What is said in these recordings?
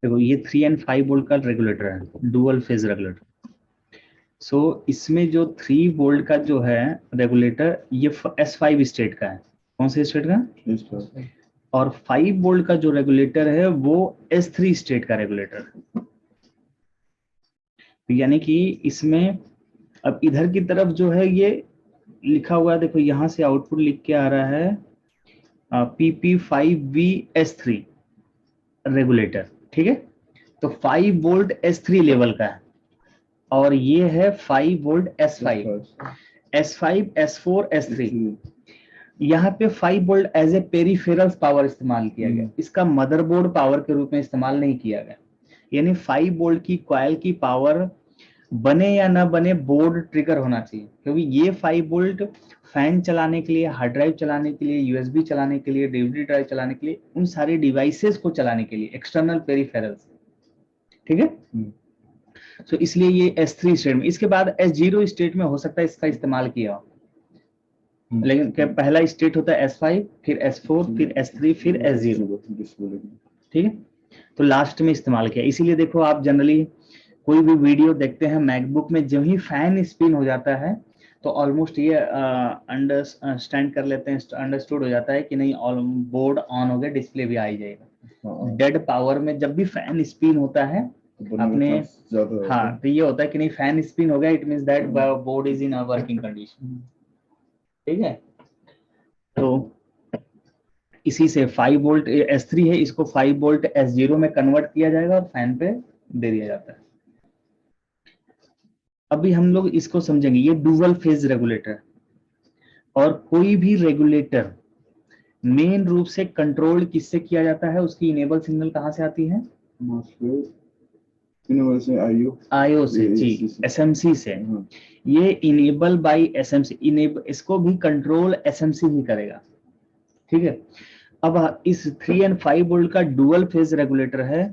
देखो ये 3 and 5 volt का रेगुलेटर है, डुअल फेज रेगुलेटर। सो इसमें जो 3 वोल्ट का जो है रेगुलेटर, ये S5 स्टेट का है। कौन से स्टेट का? और 5 वोल्ट का जो रेगुलेटर है वो S3 स्टेट का रेगुलेटर है। यानी कि इसमें अब इधर की तरफ जो है ये लिखा हुआ है, देखो यहाँ से आउटपुट लिख के आ रहा है PP5V S3 रेगुलेटर, ठीक है। तो 5 वोल्ट S3 लेवल का है, और ये है 5 वोल्ट S5 S4 S3। यहाँ पे 5 volt as a peripheral power इस्तेमाल किया गया, इसका मदरबोर्ड पावर के रूप में इस्तेमाल नहीं किया गया। यानी 5 वोल्ट की कॉइल की पावर बने या ना बने, बोर्ड ट्रिगर होना चाहिए, क्योंकि ये 5 वोल्ट फैन चलाने के लिए, हार्ड ड्राइव चलाने के लिए, यूएसबी चलाने के लिए, डीवीडी ड्राइव चलाने के लिए, उन सारे डिवाइसेस को चलाने के लिए एक्सटर्नल पेरिफेरल्स, ठीक है। तो इसलिए ये S3 स्टेट में, इसके बाद S0 स्टेट में हो सकता है इसका इस्तेमाल किया हो, लेकिन क्या पहला स्टेट होता है S5, फिर S4, फिर S3, फिर S0, ठीक है। तो लास्ट में इस्तेमाल किया, इसीलिए देखो आप जनरली कोई भी वीडियो देखते हैं मैकबुक में, जब ही फैन स्पिन हो जाता है तो ऑलमोस्ट ये अंडरस्टैंड कर लेते हैं, अंडरस्टूड हो जाता है कि नहीं बोर्ड ऑन हो गया, डिस्प्ले भी आ ही जाएगा। डेड पावर में जब भी फैन स्पिन होता है अपने, हाँ, तो ये होता है कि नहीं फैन स्पिन हो गया, it means that board is in a working condition, ठीक है। तो इसी से 5 वोल्ट S3 है, इसको 5 वोल्ट S0 में कन्वर्ट किया जाएगा और फैन पे दे दिया जाता है। अभी हम लोग इसको समझेंगे, ये डुअल फेज रेगुलेटर, और कोई भी रेगुलेटर मेन रूप से कंट्रोल किससे किया जाता है, उसकी इनेबल सिग्नल कहाँ से आती है? आईओ से, जी, एसएमसी से। ये इनेबल बाय एसएमसी, इनेबल, इसको भी कंट्रोल एसएमसी ही करेगा, ठीक है। अब इस 3 एंड 5 वोल्ट का डुअल फेज रेगुलेटर है,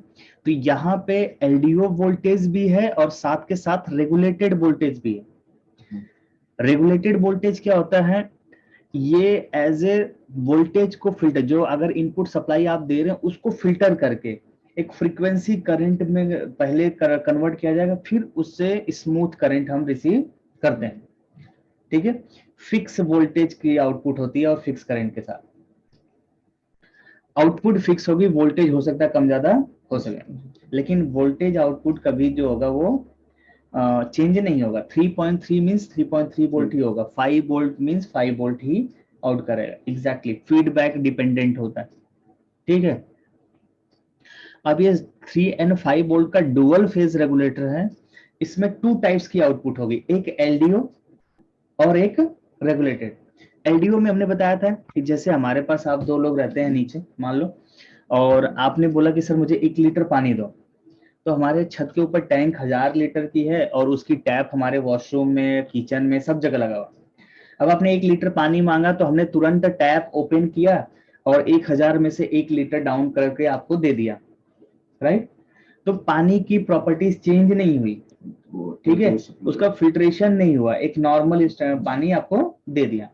तो यहाँ पे एलडीओ वोल्टेज भी है और साथ के साथ रेगुलेटेड वोल्टेज भी है। रेगुलेटेड वोल्टेज क्या होता है? ये एज ए वोल्टेज को फिल्टर, जो अगर इनपुट सप्लाई आप दे रहे हैं उसको फिल्टर करके एक फ्रीक्वेंसी करंट में पहले कन्वर्ट किया जाएगा, फिर उससे स्मूथ करंट हम रिसीव करते हैं, ठीक है। फिक्स वोल्टेज की आउटपुट होती है और फिक्स करंट के साथ आउटपुट फिक्स होगी, वोल्टेज हो सकता है कम ज्यादा हो सके, लेकिन वोल्टेज आउटपुट कभी जो होगा वो चेंज नहीं होगा। 3.3 मींस 3.3 वोल्ट ही होगा, 5 वोल्ट मींस 5 वोल्ट ही आउट करेगा, एग्जैक्टली फीडबैक डिपेंडेंट होता है, ठीक है। अब ये 3 एंड 5 वोल्ट का डुअल फेज रेगुलेटर है, इसमें 2 टाइप्स की आउटपुट होगी, एक एलडीओ और एक रेगुलेटेड। एलडीओ में हमने बताया था कि जैसे हमारे पास आप 2 लोग रहते हैं नीचे मान लो, और आपने बोला कि सर मुझे 1 लीटर पानी दो, तो हमारे छत के ऊपर टैंक 1000 लीटर की है और उसकी टैप हमारे वॉशरूम में, किचन में, सब जगह लगा हुआ। अब आपने 1 लीटर पानी मांगा तो हमने तुरंत टैप ओपन किया और 1000 में से 1 लीटर डाउन करके आपको दे दिया, राइट। तो पानी की प्रॉपर्टीज चेंज नहीं हुई, ठीक है, उसका फिल्ट्रेशन नहीं हुआ, एक नॉर्मल पानी आपको दे दिया।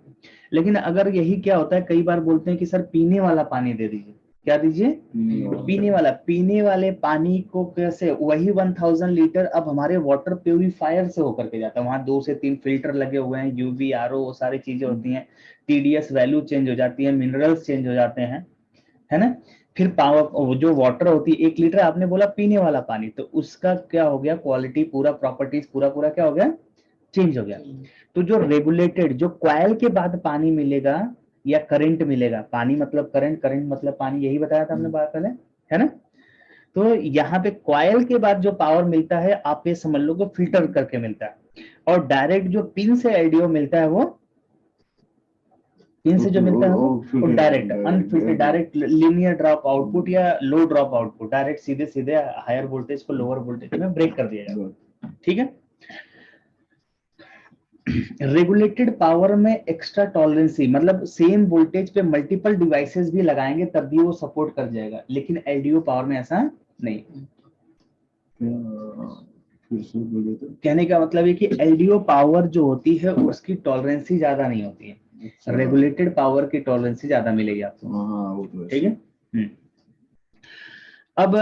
लेकिन अगर यही क्या होता है, कई बार बोलते हैं कि सर पीने वाला पानी दे दीजिए, क्या दीजिए? पीने वाले पानी को कैसे, वही 1000 लीटर अब हमारे वाटर प्यूरिफायर से होकर के जाता है, वहां 2 से 3 फिल्टर लगे हुए हैं, यूवी, आरओ, वो सारी चीजें होती हैं, टीडीएस वैल्यू चेंज हो जाती है, मिनरल्स चेंज हो जाते हैं, है ना। फिर पावर जो वाटर होती है, 1 लीटर आपने बोला पीने वाला पानी, तो उसका क्या हो गया, क्वालिटी पूरा, प्रॉपर्टीज पूरा क्या हो गया, चेंज हो गया। तो जो रेगुलेटेड, जो क्वाइल के बाद पानी मिलेगा या करंट मिलेगा, पानी मतलब करंट, करंट मतलब पानी, यही बताया था हमने बात पहले, है ना। तो यहाँ पे क्वाइल के बाद जो पावर मिलता है, आप ये समझ लो कि फिल्टर करके मिलता है, और डायरेक्ट जो पिन से एलडीओ मिलता है, वो पिन से जो मिलता है वो direct unfiltered, direct linear drop output या लो ड्रॉप आउटपुट, डायरेक्ट सीधे सीधे हायर वोल्टेज को लोअर वोल्टेज में ब्रेक कर दिया जाएगा, ठीक है। रेगुलेटेड पावर में एक्स्ट्रा टॉलरेंसी, मतलब सेम वोल्टेज पे मल्टीपल डिवाइसेस भी लगाएंगे तब भी वो सपोर्ट कर जाएगा, लेकिन एलडीओ पावर में ऐसा नहीं। कहने का मतलब है कि एलडीओ पावर जो होती है उसकी टॉलरेंसी ज्यादा नहीं होती है, रेगुलेटेड पावर की टॉलरेंसी ज्यादा मिलेगी आपको, ठीक है। अब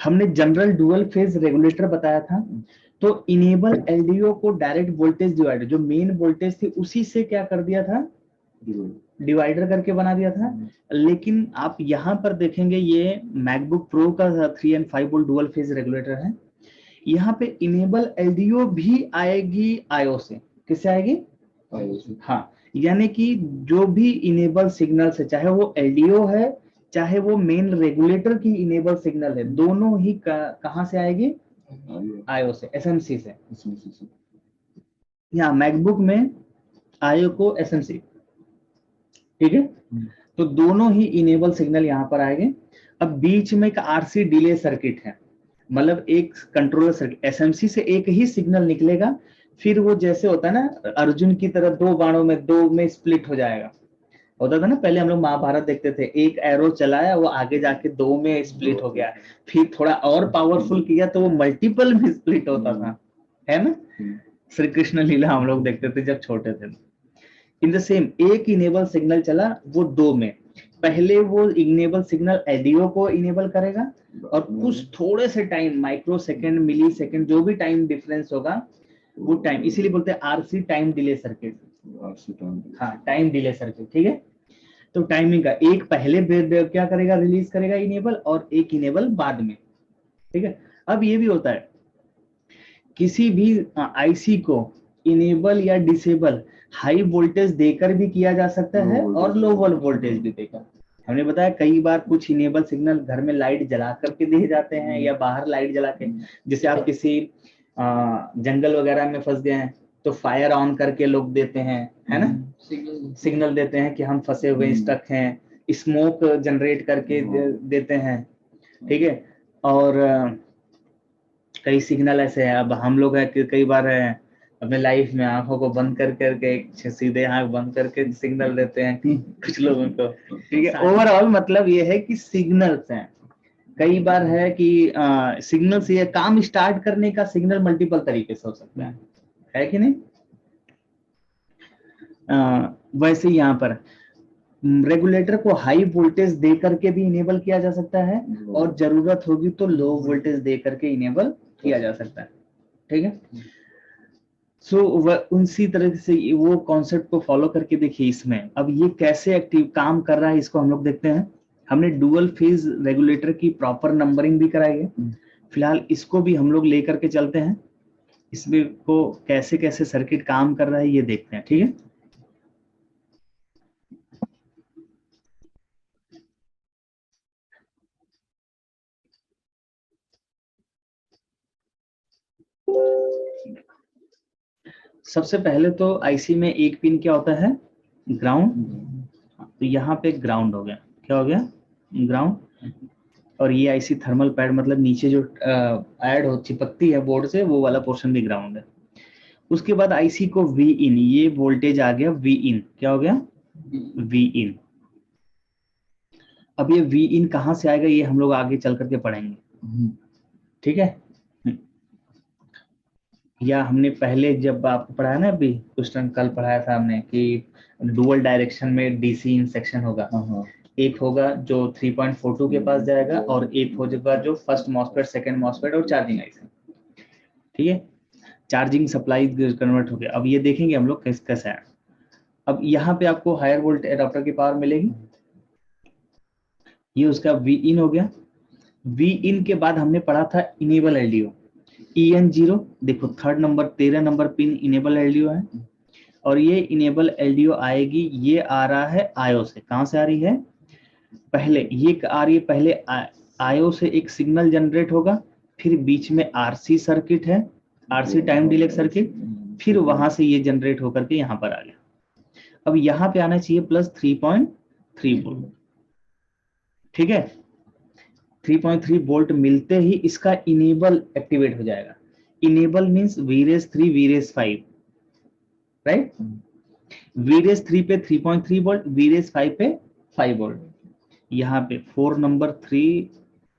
हमने जनरल डुअल फेज रेगुलेटर बताया था, तो इनेबल एलडीओ को डायरेक्ट वोल्टेज डिवाइडर, जो मेन वोल्टेज थी उसी से क्या कर दिया था, डिवाइडर करके बना दिया था। लेकिन आप यहाँ पर देखेंगे ये मैकबुक प्रो का 3 and 5 volt dual phase regulator है, यहाँ पे इनेबल एलडीओ भी आएगी आईओ से। किससे आएगी? हाँ, यानी कि जो भी इनेबल सिग्नल है, चाहे वो एलडीओ है चाहे वो मेन रेगुलेटर की इनेबल सिग्नल है, दोनों ही कहाँ से आएगी? आईओ से, एसएमसी से। यहाँ मैकबुक में आईओ को एसएमसी, ठीक है। तो दोनों ही इनेबल सिग्नल यहाँ पर आएंगे। अब बीच में एक आरसी डिले सर्किट है, मतलब एक कंट्रोलर सर्किट, एसएमसी से एक ही सिग्नल निकलेगा, फिर वो जैसे होता है ना अर्जुन की तरह दो बाणों में, दो में स्प्लिट हो जाएगा। होता था ना पहले हम लोग महाभारत देखते थे, एक एरो चलाया वो आगे जाके दो में स्प्लिट हो गया, फिर थोड़ा और पावरफुल किया तो वो मल्टीपल में स्प्लिट होता था, है ना। श्री कृष्ण लीला हम लोग देखते थे जब छोटे थे। इन द सेम एक इनेबल सिग्नल चला वो दो में, पहले वो इनेबल सिग्नल एलडीओ को इनेबल करेगा और कुछ थोड़े से टाइम, माइक्रो सेकेंड, मिली सेकेंड, जो भी टाइम डिफरेंस होगा वो टाइम, इसीलिए बोलते हैं आरसी टाइम डिले सर्किट। हाँ, टाइम डिले सर्किट, ठीक है। तो टाइमिंग का एक पहले क्या करेगा, रिलीज करेगा इनेबल, और एक इनेबल बाद में, ठीक है। अब ये भी होता है किसी भी आईसी को इनेबल या डिसेबल हाई वोल्टेज देकर भी किया जा सकता है और लो वोल्टेज भी देकर। हमने बताया कई बार कुछ इनेबल सिग्नल घर में लाइट जला करके दिए जाते हैं या बाहर लाइट जला के, जैसे आप किसी जंगल वगैरह में फंस गए हैं तो फायर ऑन करके लोग देते हैं, है ना, सिग्नल देते हैं कि हम फंसे हुए स्टक हैं, स्मोक जनरेट करके देते हैं, ठीक है। और कई सिग्नल ऐसे हैं। अब हम लोग है कि कई बार है अपने लाइफ में आंखों को बंद कर करके, सीधे आंख बंद करके सिग्नल देते हैं कुछ लोगों को, ठीक है। ओवरऑल मतलब ये है कि सिग्नल्स हैं, कई बार है कि सिग्नल से ये काम स्टार्ट करने का सिग्नल मल्टीपल तरीके से हो सकता है कि नहीं। वैसे यहाँ पर रेगुलेटर को हाई वोल्टेज दे करके भी इनेबल किया जा सकता है और जरूरत होगी तो लो वोल्टेज दे करके इनेबल किया जा सकता है, ठीक है। सो उसी तरह से वो कॉन्सेप्ट को फॉलो करके देखिए इसमें अब ये कैसे एक्टिव काम कर रहा है, इसको हम लोग देखते हैं। हमने डुअल फेज रेगुलेटर की प्रॉपर नंबरिंग भी कराई है, फिलहाल इसको भी हम लोग लेकर के चलते हैं, इसमें को कैसे कैसे सर्किट काम कर रहा है ये देखते हैं, ठीक है। सबसे पहले तो आईसी में एक पिन क्या होता है, ग्राउंड। तो यहाँ पे ग्राउंड हो गया, क्या हो गया, ग्राउंड। और ये आईसी थर्मल पैड, मतलब नीचे जो ऐड हो चिपकती है बोर्ड से, वो वाला पोर्शन भी ग्राउंड है। उसके बाद आईसी को वी इन, ये वोल्टेज आ गया वी इन, क्या हो गया, वी इन। अब ये वी इन कहाँ से आएगा ये हम लोग आगे चल करके पढ़ेंगे, ठीक है। या हमने पहले जब आपको पढ़ाया ना, अभी कुछ टाइम कल पढ़ाया था हमने कि डुअल डायरेक्शन में डीसी इन सेक्शन होगा, एक होगा जो 3.42 के पास जाएगा और एक होगा जो फर्स्ट मॉसफेट, सेकंड मॉसफेट और चार्जिंग आईसी, ठीक है। चार्जिंग सप्लाई कन्वर्ट हो गया। अब ये देखेंगे हम लोग कैसे है। अब यहाँ पे आपको हायर वोल्ट एडाप्टर की पावर मिलेगी, ये उसका वी इन हो गया। वी इन के बाद हमने पढ़ा था इनेबल एलडीओ, EN0, देखो third number 13 number pin enable LDO है, और ये इनेबल एलडीओ आएगी, ये आ रहा है आईओ से। कहां से आ रही है, पहले ये आ रही है, पहले आईओ से एक सिग्नल जनरेट होगा, फिर बीच में आरसी सर्किट है, आरसी टाइम डिले सर्किट, फिर वहां से ये जनरेट होकर के यहाँ पर आ गया। अब यहाँ पे आना चाहिए प्लस 3.3 वोल्ट, ठीक है। 3.3 वोल्ट मिलते ही इसका इनेबल एक्टिवेट हो जाएगा। इनेबल मींस वीरेस 3 वीरेस 5, राइट। वीरेस 3 पे 3.3 वोल्ट, वीरेस 5 पे 5 वोल्ट। यहाँ पे 4 नंबर 3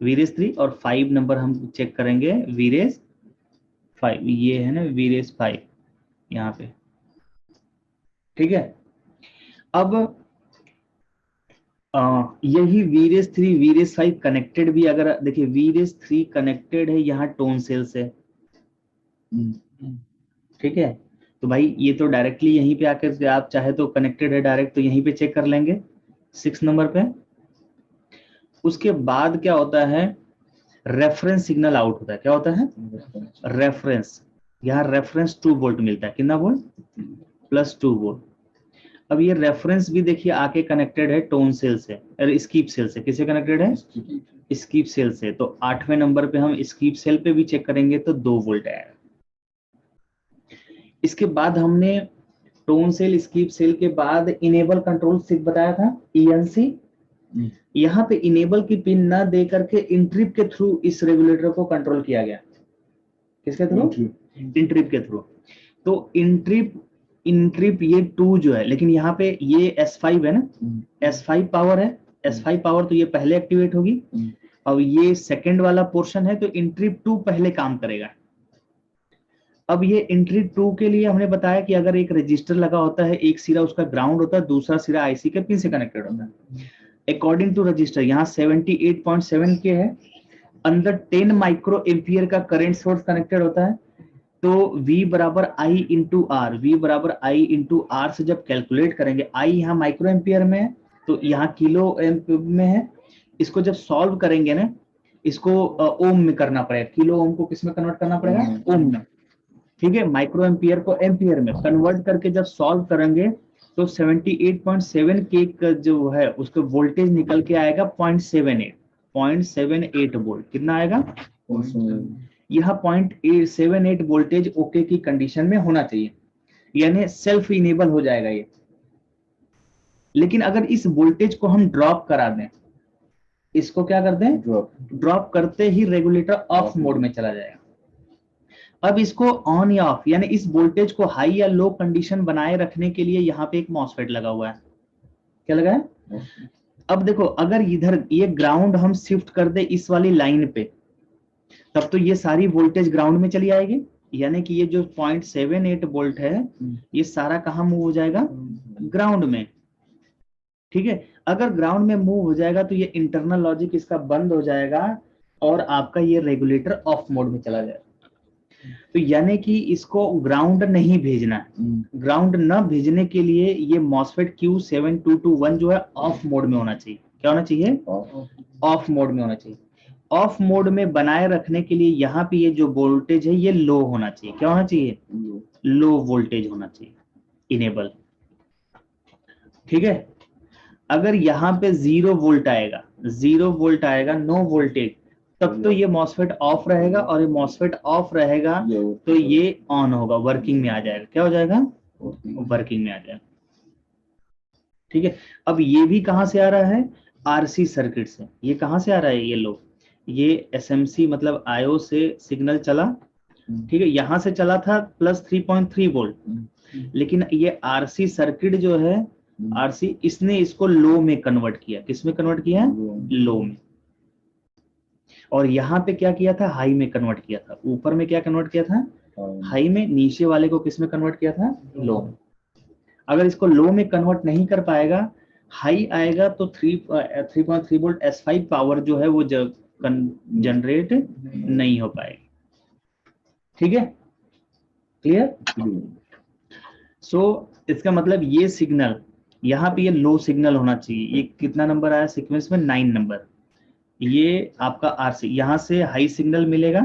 वीरेस 3 और 5 नंबर हम चेक करेंगे वीरेस 5, ये है ना वीरेस 5 यहाँ पे, ठीक है। अब यही वीरेस 3 वीरेस 5 कनेक्टेड भी, अगर देखिए वीरेस 3 कनेक्टेड है यहाँ टोन सेल से, ठीक है, तो भाई ये तो डायरेक्टली यहीं पे आकर आप चाहे तो कनेक्टेड है डायरेक्ट, तो यहीं पे चेक कर लेंगे 6 नंबर पे। उसके बाद क्या होता है, रेफरेंस सिग्नल आउट होता है। क्या होता है? रेफरेंस। यहाँ रेफरेंस 2 वोल्ट मिलता है, कितना वोल्ट? +2 वोल्ट। अब ये रेफरेंस भी देखिए आके कनेक्टेड है टोन सेल से, अरे स्कीप सेल से। किससे कनेक्टेड है? स्कीप सेल से। तो 8वें नंबर पे हम स्कीप सेल पे भी चेक करेंगे तो 2 वोल्ट आएगा। इसके बाद हमने टोन सेल स्कीप सेल के बाद इनेबल कंट्रोल सिप बताया था, ENC। यहाँ पे इनेबल की पिन ना दे करके इंट्रिप के थ्रू इस रेगुलेटर को कंट्रोल किया गया। किसके थ्रू? इंट्रिप के थ्रू। तो इंट्रिप ये 2 जो है, लेकिन यहाँ पे ये S5 है ना, S5 पावर है। S5 पावर तो ये पहले एक्टिवेट होगी। अब ये सेकंड वाला पोर्शन है, तो इंट्रिप 2 पहले काम करेगा। अब ये इंट्रिप 2 के लिए हमने बताया कि अगर एक रजिस्टर लगा होता है, एक सिरा उसका ग्राउंड होता है, दूसरा सिरा आईसी के पिन से कनेक्टेड होता है। अकॉर्डिंग टू रजिस्टर यहाँ 78.7 के है, अंदर 10 माइक्रो एम्पियर का करंट सोर्स कनेक्टेड होता है। तो V बराबर I इंटू आर, V बराबर I इंटू आर से जब कैलकुलेट करेंगे, I यहाँ माइक्रो एम्पियर में है तो यहाँ किलो एम्प में है। इसको जब सॉल्व करेंगे ना, इसको ओम में करना पड़ेगा। किलो ओम को किस में कन्वर्ट करना पड़ेगा? ओम में। ठीक है, माइक्रो एम्पियर को एम्पियर में कन्वर्ट करके जब सॉल्व करेंगे तो 78.7 के जो है उसका वोल्टेज निकल के आएगा 0.78 वोल्ट। कितना आएगा? यह 0.78 वोल्टेज ओके की कंडीशन में होना चाहिए, यानी सेल्फ इनेबल हो जाएगा ये। लेकिन अगर इस वोल्टेज को हम ड्रॉप करा दें, इसको क्या कर दें? ड्रॉप करते ही रेगुलेटर ऑफ मोड में चला जाएगा। अब इसको ऑन या ऑफ, यानी इस वोल्टेज को हाई या लो कंडीशन बनाए रखने के लिए यहाँ पे एक मॉसफेट लगा हुआ है। क्या लगा है? अब देखो, अगर इधर ये ग्राउंड हम शिफ्ट कर दे इस वाली लाइन पे, तब तो ये सारी वोल्टेज ग्राउंड में चली आएगी, यानी कि ये जो 0.78 वोल्ट है ये सारा कहाँ मूव हो जाएगा? ग्राउंड में। ठीक है, अगर ग्राउंड में मूव हो जाएगा तो ये इंटरनल लॉजिक इसका बंद हो जाएगा और आपका ये रेगुलेटर ऑफ मोड में चला जाएगा। तो यानी कि इसको ग्राउंड नहीं भेजना है। ग्राउंड न भेजने के लिए ये मॉसफेट Q7221 जो है ऑफ मोड में होना चाहिए। क्या होना चाहिए? ऑफ मोड में होना चाहिए। ऑफ मोड में बनाए रखने के लिए यहाँ पे ये जो वोल्टेज है ये लो होना चाहिए। क्या होना चाहिए? लो वोल्टेज होना चाहिए, इनेबल। ठीक है, अगर यहाँ पे 0 वोल्ट आएगा, 0 वोल्ट आएगा, नो वोल्टेज, तब तो ये मॉसफेट ऑफ रहेगा, और ये मॉसफेट ऑफ रहेगा तो ये ऑन होगा, वर्किंग में आ जाएगा। क्या हो जाएगा? वर्किंग में आ जाएगा। ठीक है, अब ये भी कहां से आ रहा है? आरसी सर्किट से। ये कहां से आ रहा है? ये लो, ये एसएमसी मतलब आईओ से सिग्नल चला। ठीक है, यहां से चला था +3.3 वोल्ट, लेकिन ये आरसी सर्किट जो है, आरसी, इसने इसको लो में कन्वर्ट किया। किस में कन्वर्ट किया? लो में। और यहाँ पे क्या किया था? हाई में कन्वर्ट किया था। ऊपर में क्या कन्वर्ट किया था? हाई में। नीचे वाले को किस में कन्वर्ट किया था? लो में। अगर इसको लो में कन्वर्ट नहीं कर पाएगा, हाई आएगा तो 3.3 वोल्ट S5 पावर जो है वो जनरेट नहीं हो पाएगी। ठीक है, क्लियर? सो इसका मतलब ये सिग्नल, यहाँ पे ये लो सिग्नल होना चाहिए। ये कितना नंबर आया सीक्वेंस में? 9 नंबर। ये आपका आरसी, यहाँ से हाई सिग्नल मिलेगा,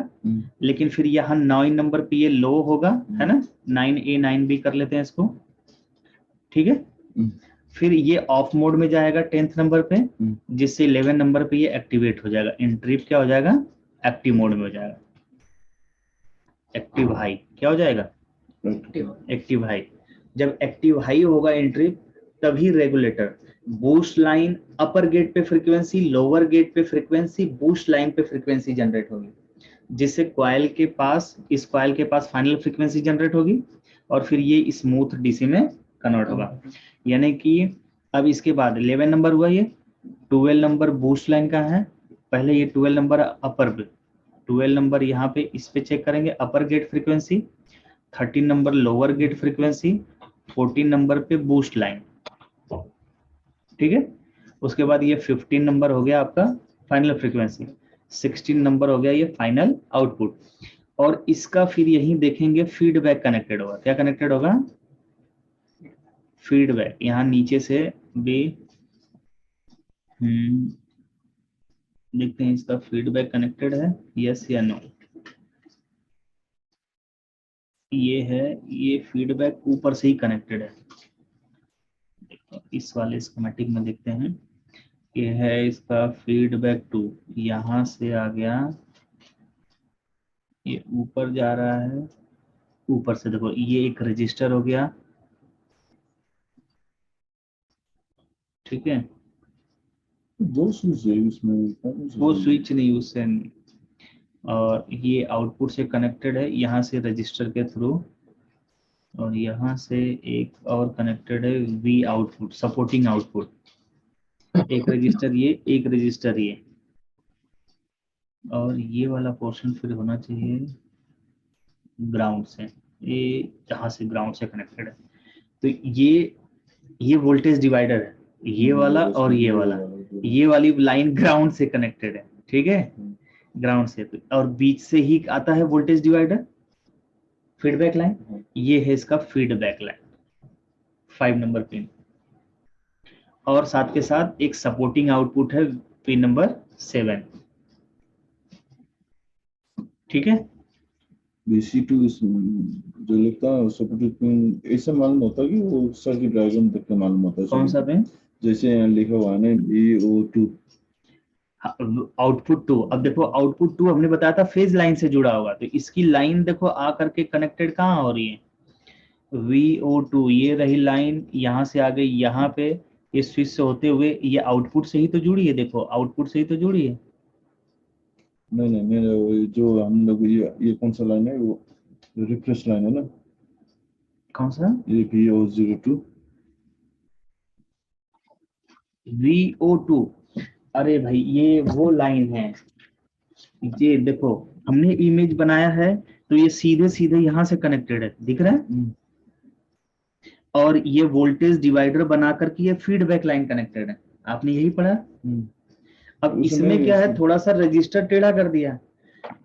लेकिन फिर यहाँ 9 नंबर पे ये लो होगा, है ना? 9A 9B कर लेते हैं इसको। ठीक है, फिर ये ऑफ मोड में जाएगा 10th नंबर पे, जिससे 11 नंबर पे ये एक्टिवेट हो जाएगा। इंट्रिप क्या हो जाएगा? एक्टिव मोड में हो जाएगा। एक्टिव हाई क्या हो जाएगा? Active high. जब एक्टिव हाई होगा इंट्रिप, तभी रेगुलेटर बूस्ट लाइन अपर गेट पे फ्रीक्वेंसी, लोअर गेट पे फ्रीक्वेंसी, बूस्ट लाइन पे फ्रीक्वेंसी जनरेट होगी, जिससे कॉइल के पास, इस कॉइल के पास फाइनल फ्रीक्वेंसी जनरेट होगी, और फिर ये स्मूथ डीसी में कन्वर्ट होगा। यानी कि अब इसके बाद 11 नंबर हुआ, ये 12 नंबर बूस्ट लाइन का है। पहले ये 12 नंबर अपर पे, 12 नंबर यहाँ पे इस पे चेक करेंगे upper gate frequency, 13 number lower gate frequency, 14 number पे बूस्ट लाइन। ठीक है, उसके बाद ये 15 नंबर हो गया आपका फाइनल फ्रीक्वेंसी, 16 नंबर हो गया ये फाइनल आउटपुट। और इसका फिर यही देखेंगे फीडबैक कनेक्टेड होगा। क्या कनेक्टेड होगा? फीडबैक। यहाँ नीचे से भी देखते हैं इसका फीडबैक कनेक्टेड है यस या नो। ये है, ये फीडबैक ऊपर से ही कनेक्टेड है। इस वाले स्कीमेटिक में देखते हैं, ये है इसका फीडबैक 2, यहाँ से आ गया, ये ऊपर जा रहा है, ऊपर से देखो ये एक रजिस्टर हो गया, ठीक है। दो स्विच है इसमें, वो स्विच नहीं उससे, और ये आउटपुट से कनेक्टेड है यहाँ से रजिस्टर के थ्रू, और यहाँ से एक और कनेक्टेड है वी आउटपुट, सपोर्टिंग आउटपुट। एक रजिस्टर ये, एक रजिस्टर ये, और ये वाला पोर्शन फिर होना चाहिए ग्राउंड से, ये जहाँ से ग्राउंड से कनेक्टेड है। तो ये वोल्टेज डिवाइडर है, ये वाला और ये वाला, ये वाली लाइन ग्राउंड से कनेक्टेड है, ठीक है, ग्राउंड से। और बीच से ही आता है वोल्टेज डिवाइडर, फीडबैक लाइन, ये है इसका फीडबैक लाइन 5 नंबर पिन। और साथ के साथ एक सपोर्टिंग आउटपुट है पिन नंबर 7, ठीक है। BC2 जो लिखता है सपोर्टेड पिन, ऐसे मालूम होता है कि वो सर्किट डायग्राम देख के मालूम होता है? कौन सा पिन? जैसे यहाँ लिखा हुआ है ना VO2, आउटपुट 2। अब देखो आउटपुट 2 हमने बताया था फेज लाइन से जुड़ा होगा, तो इसकी लाइन देखो आ करके कनेक्टेड कहाँ हो रही है? VO2, ये रही लाइन, यहाँ से आ गई यहाँ पे, ये स्विच से होते हुए ये आउटपुट से ही तो जुड़ी है, देखो आउटपुट से ही तो जुड़ी है। नहीं मेरा वो जो हम लोग ये कौन सा लाइन है, वो रिफ्रेश लाइन है ना? कौन सा? ये VO02। VO2, अरे भाई ये वो लाइन है, ये देखो हमने इमेज बनाया है तो ये सीधे सीधे यहाँ से कनेक्टेड है, दिख रहा है। और ये वोल्टेज डिवाइडर बना करके ये फीडबैक लाइन कनेक्टेड है, आपने यही पढ़ा। अब इसमें क्या है, थोड़ा सा रजिस्टर टेढ़ा कर दिया,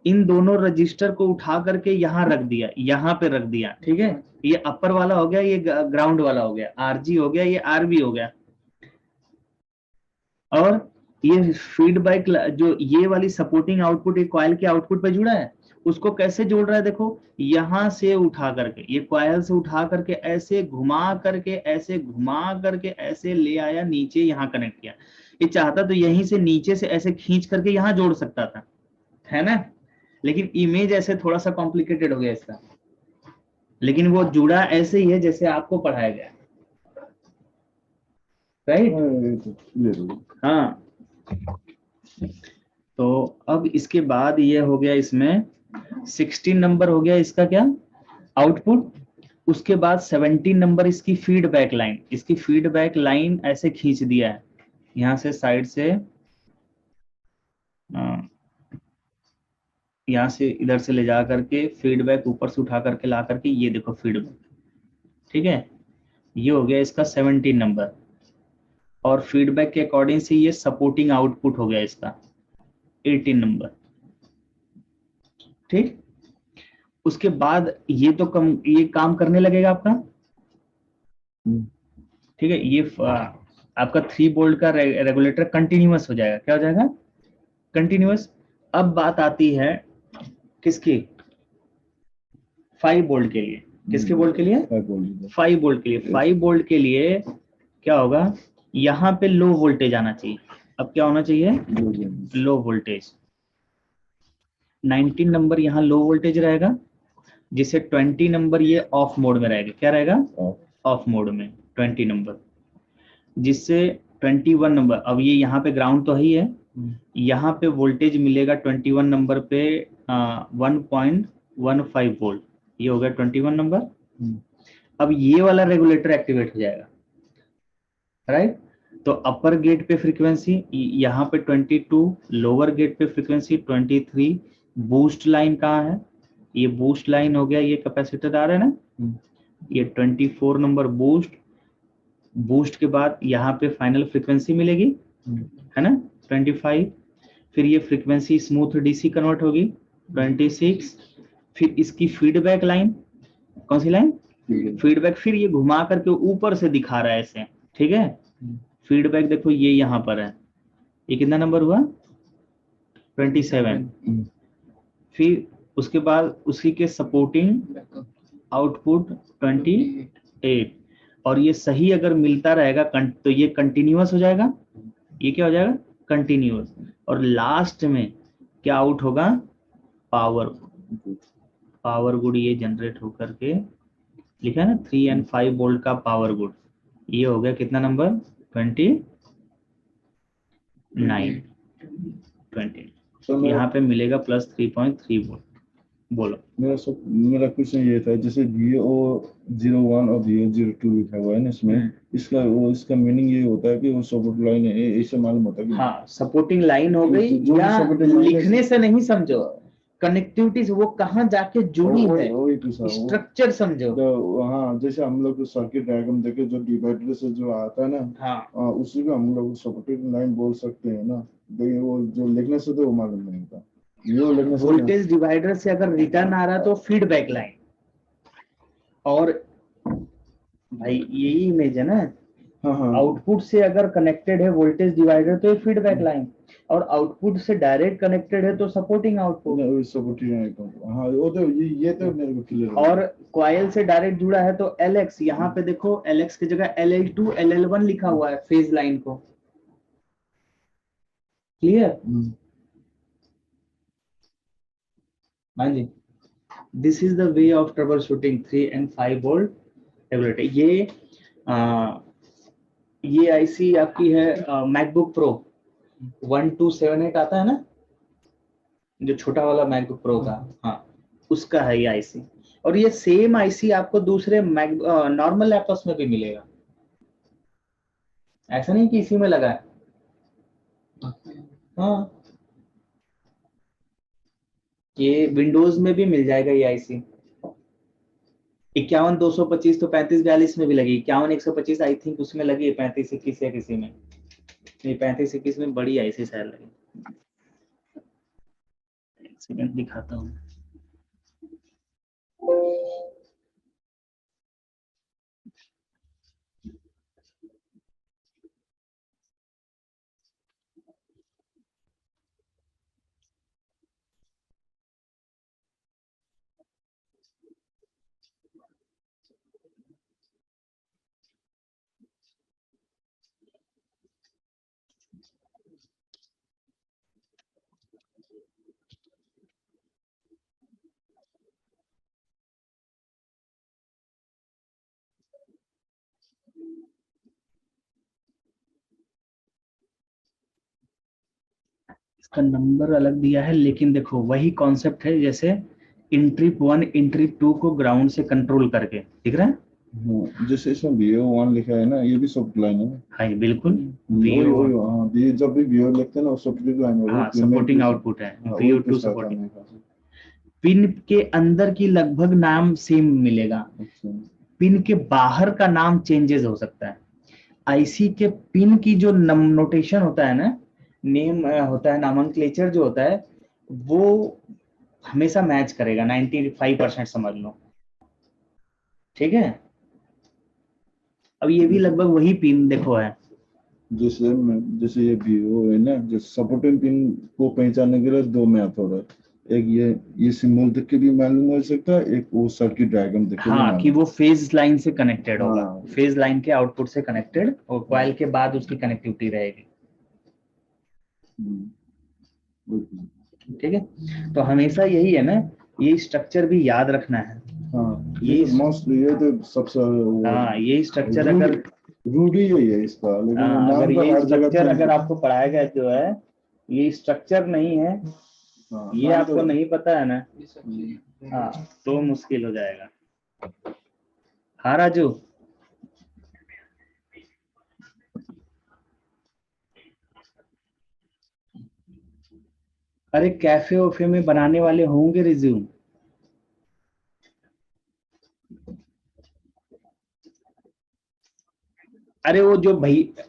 इन दोनों रजिस्टर को उठा करके यहाँ रख दिया, यहाँ पे रख दिया, ठीक है। ये अपर वाला हो गया, ये ग्राउंड वाला हो गया, RG हो गया, ये RB हो गया। और ये फीडबैक जो ये वाली सपोर्टिंग आउटपुट एक कॉइल के आउटपुट पे जुड़ा है, उसको कैसे जोड़ रहा है देखो, यहां से उठा करके, ये कॉइल से उठा करके ऐसे घुमा करके, ऐसे घुमा करके ऐसे ले आया नीचे, यहाँ कनेक्ट किया। ये चाहता तो यहीं से नीचे से ऐसे खींच करके यहाँ जोड़ सकता था, है ना, लेकिन इमेज ऐसे थोड़ा सा कॉम्प्लिकेटेड हो गया इसका, लेकिन वो जुड़ा ऐसे ही है जैसे आपको पढ़ाया गया, राइट। हाँ, तो अब इसके बाद ये हो गया, इसमें 16 नंबर हो गया इसका क्या, आउटपुट। उसके बाद 17 नंबर इसकी फीडबैक लाइन, इसकी फीडबैक लाइन ऐसे खींच दिया है यहाँ से, साइड से, यहाँ से इधर से ले जा करके फीडबैक ऊपर से उठा करके ला करके, ये देखो फीडबैक, ठीक है। ये हो गया इसका 17 नंबर, और फीडबैक के अकॉर्डिंग से ये सपोर्टिंग आउटपुट हो गया इसका 18 नंबर, ठीक। उसके बाद ये तो ये काम करने लगेगा आपका, ठीक है। ये आपका 3 वोल्ट का रेगुलेटर कंटिन्यूअस हो जाएगा, क्या हो जाएगा, कंटिन्यूअस। अब बात आती है किसकी, 5 वोल्ट के लिए, किसके वोल्ट के लिए, 5 वोल्ट के लिए। 5 वोल्ट के लिए क्या होगा, यहाँ पे लो वोल्टेज आना चाहिए। अब क्या होना चाहिए, लो वोल्टेज। 19 नंबर यहाँ लो वोल्टेज रहेगा, जिसे 20 नंबर ये ऑफ मोड में रहेगा, क्या रहेगा, ऑफ मोड में 20 नंबर, जिससे 21 नंबर, अब ये यहाँ पे ग्राउंड तो ही है, यहाँ पे वोल्टेज मिलेगा 21 नंबर पे 1.15 वोल्ट, ये हो गया 21 नंबर। अब ये वाला रेगुलेटर एक्टिवेट हो जाएगा, राइट। तो अपर गेट पे फ्रीक्वेंसी यहाँ पे 22, लोअर गेट पे फ्रीक्वेंसी 23। बूस्ट लाइन कहाँ है, ये बूस्ट लाइन हो गया, ये कैपेसिटर आ रहा है ना, ये 24 नंबर बूस्ट, बूस्ट के बाद यहाँ पे फाइनल फ्रीक्वेंसी मिलेगी, है ना 25, फिर ये फ्रीक्वेंसी स्मूथ डीसी कन्वर्ट होगी 26, फिर इसकी फीडबैक लाइन, कौन सी लाइन, फीडबैक, फिर ये घुमा करके ऊपर से दिखा रहा है ऐसे, ठीक है। फीडबैक देखो ये यहाँ पर है, ये कितना नंबर हुआ 27, फिर उसके बाद उसी के सपोर्टिंग आउटपुट 28, और ये सही अगर मिलता रहेगा तो ये कंटिन्यूअस हो जाएगा, ये क्या हो जाएगा कंटिन्यूअस, और लास्ट में क्या आउट होगा पावर गुड ये जनरेट होकर के लिखा है ना 3 and 5 वोल्ट का पावर गुड, ये हो गया कितना नंबर 29 20, तो यहाँ पे मिलेगा प्लस 3.3 वोल्ट। बोलो। मेरा क्वेश्चन ये था, जैसे VO01 और VO02 लिखा हुआ है ना इसमें, इसका मीनिंग ये होता है कि वो सपोर्ट लाइन है, ऐसे मालूम होता है कि हाँ सपोर्टिंग लाइन हो गई, जो या supporting line लिखने से नहीं समझो, कनेक्टिविटी वो कहाँ जाके जुड़ी है, स्ट्रक्चर समझो। तो हाँ, जैसे हम लोग सर्किट डायग्राम देखे जो डिवाइडर से जो आता है ना, हाँ उसी को हम लोग सपोर्टिंग लाइन बोल सकते हैं ना, लेकिन वो जो लिखने से तो वो मालूम नहीं होता। वोल्टेज डिवाइडर से अगर रिटर्न आ रहा है तो फीडबैक लाइन, और भाई यही इमेज है ना, आउटपुट से अगर कनेक्टेड है वोल्टेज डिवाइडर तो ये फीडबैक लाइन, और आउटपुट से डायरेक्ट कनेक्टेड है तो सपोर्टिंग आउटपुट, हाँ वो तो ये तो मेरे को क्लियर है। और कॉइल से डायरेक्ट जुड़ा है तो LX, यहाँ पे देखो LX की जगह LL2 LL1 लिखा हुआ है फेज लाइन को, क्लियर। हाँ जी, this is the way of troubleshooting 3 and 5 volt regulator. ये आईसी आपकी है मैकबुक प्रो 1278 आता है ना, जो छोटा वाला मैकबुक प्रो का, हाँ उसका है ये आईसी, और ये सेम आईसी आपको दूसरे नॉर्मल लैपटॉप्स में भी मिलेगा, ऐसा नहीं कि इसी में लगा है। हाँ ये विंडोज में भी मिल जाएगा ये आईसी, 51-225 तो 35-42 में भी लगी, 51-125 आई थिंक उसमें लगी है, 35-21 या किसी में नहीं, 35-21 में बड़ी आईसी शायद लगी, एक सेकंड दिखाता हूँ। इसका नंबर अलग दिया है, लेकिन देखो वही कॉन्सेप्ट है, जैसे इंट्रिप 1 इंट्रिप 2 को ग्राउंड से कंट्रोल करके, दिख रहा है। जैसे इसमें VO1 लिखा है ना, ये भी सपोर्ट लाइन है। हाँ बिल्कुल, जब भी VO लिखते हैं ना, सपोर्टिंग लाइन है, सपोर्टिंग आउटपुट है, VO2 सपोर्टिंग। पिन के अंदर की लगभग नाम सेम मिलेगा, पिन के बाहर का नाम चेंजेस हो सकता है। आईसी के पिन की जो नोटेशन होता है ना, नेम होता है, नामनक्लेचर जो होता है वो हमेशा मैच करेगा, 95% समझ लो, ठीक है। अब ये भी लगभग वही पिन देखो है, जैसे ये VO है ना, जो सपोर्टिंग पिन को पहचानने के लिए दो मेथड है, एक ये सिंबल देख के भी मालूम हो सकता है, एक वो सर्किट डायग्राम देख के भी हाँ मालूम। कि वो फेज लाइन से कनेक्टेड होगा, हाँ। फेज लाइन के आउटपुट से कनेक्टेड, और कॉइल के बाद उसकी कनेक्टिविटी रहेगी, ठीक है। तो हमेशा यही है ना, ये स्ट्रक्चर भी याद रखना है। हाँ, ये तो सबसे हाँ यही स्ट्रक्चर अगर रूढ़ी यही है इसका, लेकिन अगर ये स्ट्रक्चर अगर आपको पढ़ाया गया जो है, ये स्ट्रक्चर नहीं है, ये आपको नहीं पता है ना, हाँ तो मुश्किल हो जाएगा। हाँ राजू, अरे कैफे वफे में बनाने वाले होंगे रिज्यूम, अरे वो जो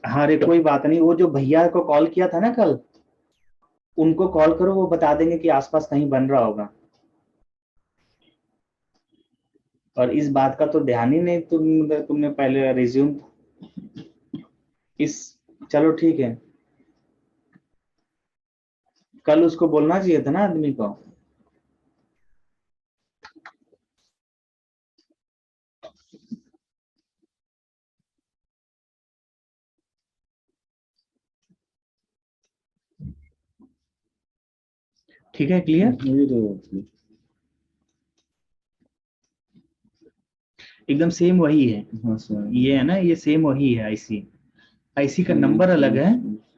हाँ अरे कोई बात नहीं, वो जो भैया को कॉल किया था ना कल, उनको कॉल करो, वो बता देंगे कि आसपास कहीं बन रहा होगा। और इस बात का तो ध्यान ही नहीं तुमने पहले रिज्यूम इस, चलो ठीक है, कल उसको बोलना चाहिए था ना आदमी को। ठीक है, क्लियर। ये तो एकदम सेम वही है, हाँ सर। ये है ना, ये सेम वही है। आईसी आईसी का नंबर अलग है,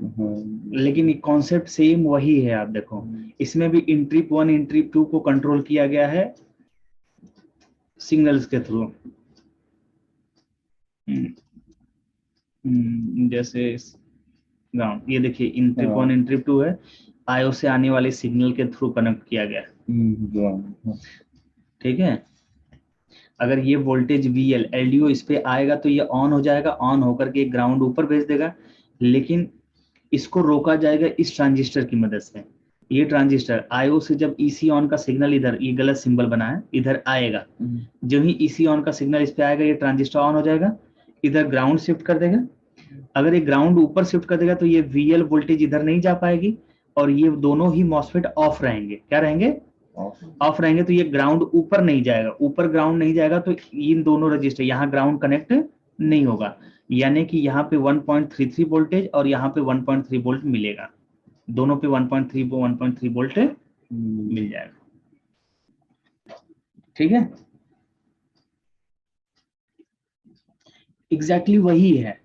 हाँ लेकिन कॉन्सेप्ट सेम वही है। आप देखो, इसमें भी इंट्रिप 1 इंट्रिप 2 को कंट्रोल किया गया है सिग्नल्स के थ्रू। जैसे ग्राउंड, ये देखिए इंट्रिप 1 इंट्रिप 2 है, आईओ से आने वाले सिग्नल के थ्रू कनेक्ट किया गया है। ठीक है, अगर ये वोल्टेज VL LDO इस पे आएगा तो ये ऑन हो जाएगा, ऑन होकर के ग्राउंड ऊपर भेज देगा, लेकिन इसको रोका जाएगा इस ट्रांजिस्टर की मदद से। ये ट्रांजिस्टर आईओ से जब EC ऑन का सिग्नल, इधर ये गलत सिंबल बना है, इधर आएगा, जब ही EC ऑन का सिग्नल इस पे आएगा, ये ट्रांजिस्टर ऑन हो जाएगा, इधर ग्राउंड शिफ्ट कर देगा। अगर ये ग्राउंड ऊपर शिफ्ट कर देगा तो ये VL वोल्टेज इधर नहीं जा पाएगी, और ये दोनों ही मॉसफेट ऑफ रहेंगे। क्या रहेंगे? ऑफ रहेंगे। तो ये ग्राउंड ऊपर नहीं जाएगा, ऊपर ग्राउंड नहीं जाएगा तो इन दोनों रजिस्टर यहाँ ग्राउंड कनेक्ट नहीं होगा, यानी कि यहाँ पे 1.33 वोल्टेज और यहाँ पे 1.3 वोल्ट मिलेगा, दोनों पे 1.3 वोल्ट मिल जाएगा। ठीक है, एग्जैक्टली वही है।